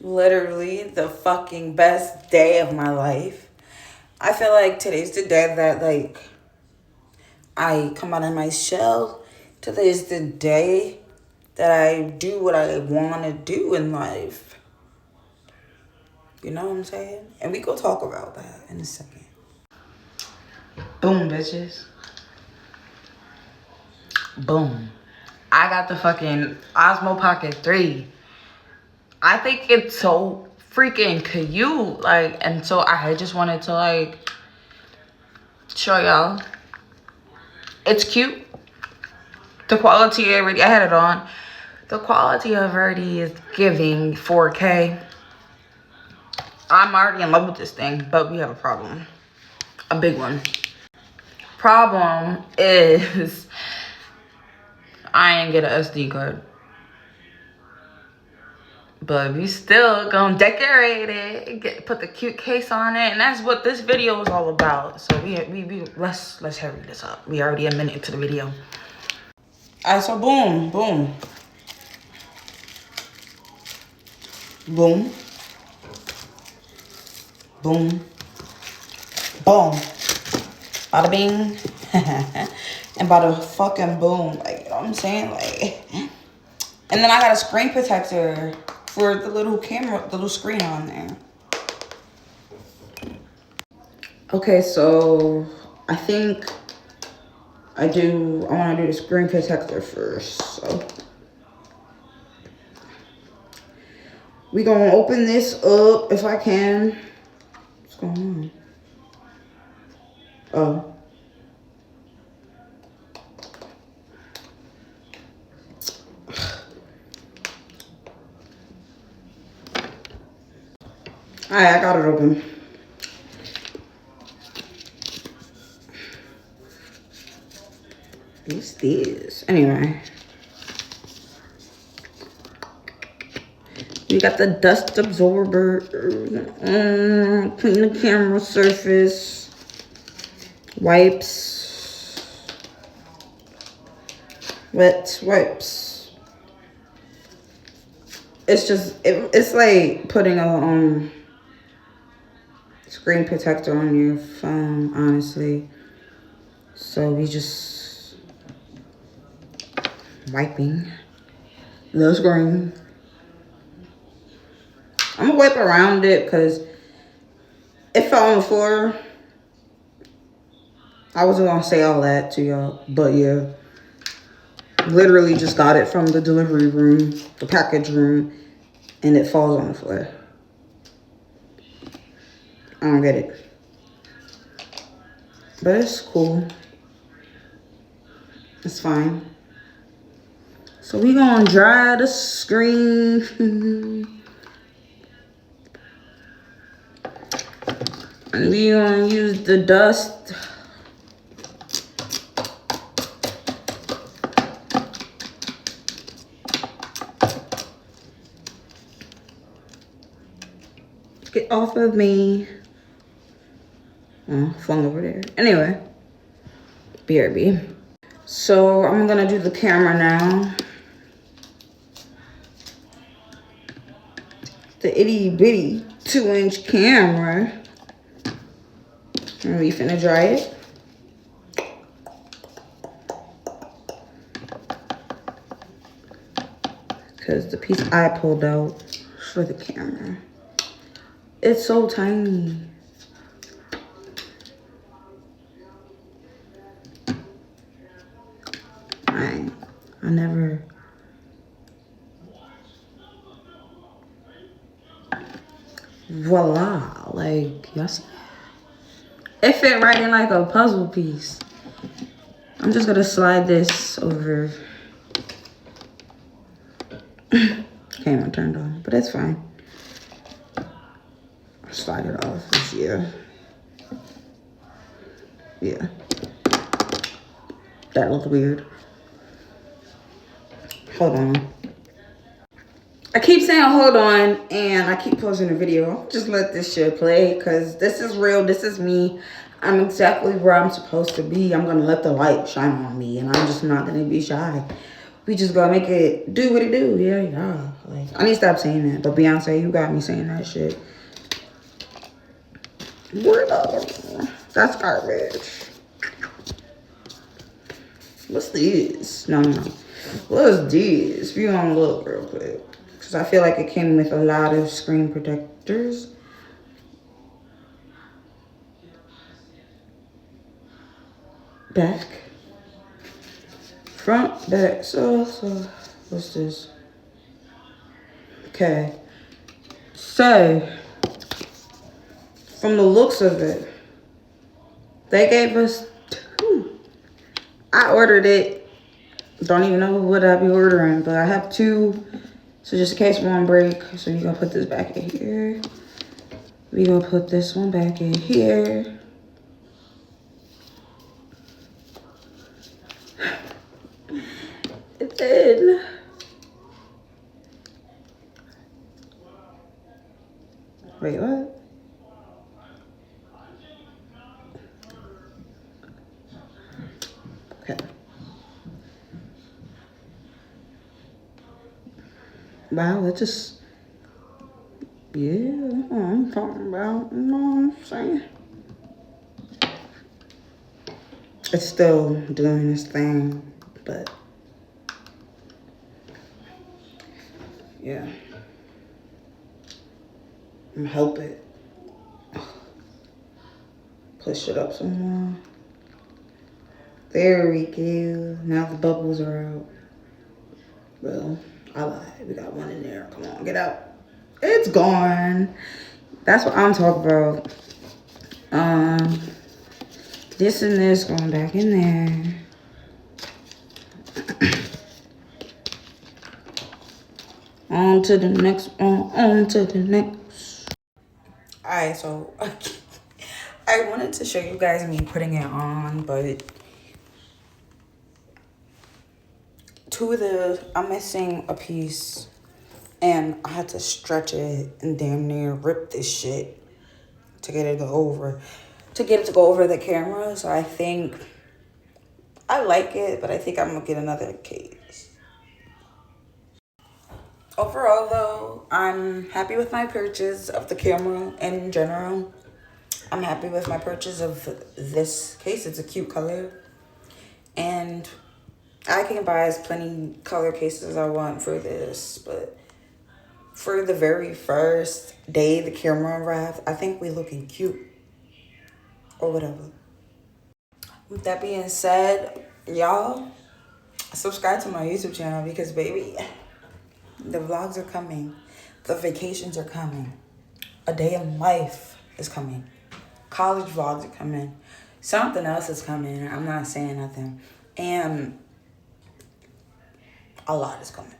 literally the fucking best day of my life. I feel like today's the day that, like, I come out of my shell. Today's the day that I do what I want to do in life. You know what I'm saying? And we go talk about that in a second. Boom, bitches. Boom. I got the fucking Osmo Pocket 3. I think it's so freaking cute. Like, and so I just wanted to, like, show y'all. It's cute. The quality already, I had it on. The quality of already is giving 4K. I'm already in love with this thing, but we have a problem. A big one. Problem is, I ain't get an SD card. But we still gonna decorate it, put the cute case on it, and that's what this video is all about. So let's hurry this up. We already a minute into the video. Alright, so boom, boom, boom, boom, boom, bada bing, and bada fucking boom. Like, you know what I'm saying? Like, and then I got a screen protector for the little camera, the little screen on there. Okay, so I think I want to do the screen protector first. So we gonna open this up if I can. What's going on? Oh. Alright, I got it open. What's this? Anyway. We got the dust absorber. Clean the camera surface. Wipes. Wet wipes. It's just, it's like putting a screen protector on your phone, honestly. So we just wiping the screen. I'm gonna wipe around it because it fell on the floor. I wasn't gonna say all that to y'all, but yeah. Literally just got it from the delivery room, the package room, and it falls on the floor. I don't get it. But it's cool. It's fine. So we gonna dry the screen. And we gonna use the dust. Get off of me. Oh, flung over there. Anyway. BRB. So I'm gonna do the camera now. The itty bitty 2-inch camera. And we finna dry it. Because the piece I pulled out for the camera, it's so tiny. I never. Voila. Like, y'all see? It fit right in like a puzzle piece. I'm just gonna slide this over. Camera turned on, but it's fine. Slide it off. Yeah. Yeah. That looked weird. Hold on. I keep saying hold on, and I keep pausing the video. Just let this shit play, because this is real. This is me. I'm exactly where I'm supposed to be. I'm going to let the light shine on me, and I'm just not going to be shy. We just gotta make it do what it do. Yeah. Like, I need to stop saying that. But Beyonce, you got me saying that shit. Word up. That's garbage. What's this? No. What's this? We gonna look real quick. Because I feel like it came with a lot of screen protectors. Back. Front, back. So, what's this? Okay. So, from the looks of it, they gave us two. I ordered it. Don't even know what I'll be ordering, but I have two. So just in case one break. So you gonna put this back in here. We gonna put this one back in here. And then wait, what? Okay. Wow, it just, yeah, that's what I'm talking about. You know what I'm saying? It's still doing its thing, but yeah. I'm hoping. Push it up some more. There we go. Now the bubbles are out. Well, I lied. We got one in there. Come on, get out. It's gone. That's what I'm talking about. This and this going back in there. On to the next one. On to the next. Alright, so I wanted to show you guys me putting it on, but I'm missing a piece, and I had to stretch it and damn near rip this shit to get it to go over the camera. So I think I like it, but I think I'm gonna get another case. Overall though, I'm happy with my purchase of the camera in general. I'm happy with my purchase of this case. It's a cute color, and I can buy as plenty color cases I want for this, but for the very first day the camera arrived, I think we looking cute or whatever. With that being said, y'all subscribe to my YouTube channel because baby, the vlogs are coming, the vacations are coming, a day in life is coming, college vlogs are coming, something else is coming. I'm not saying nothing, and a lot is coming.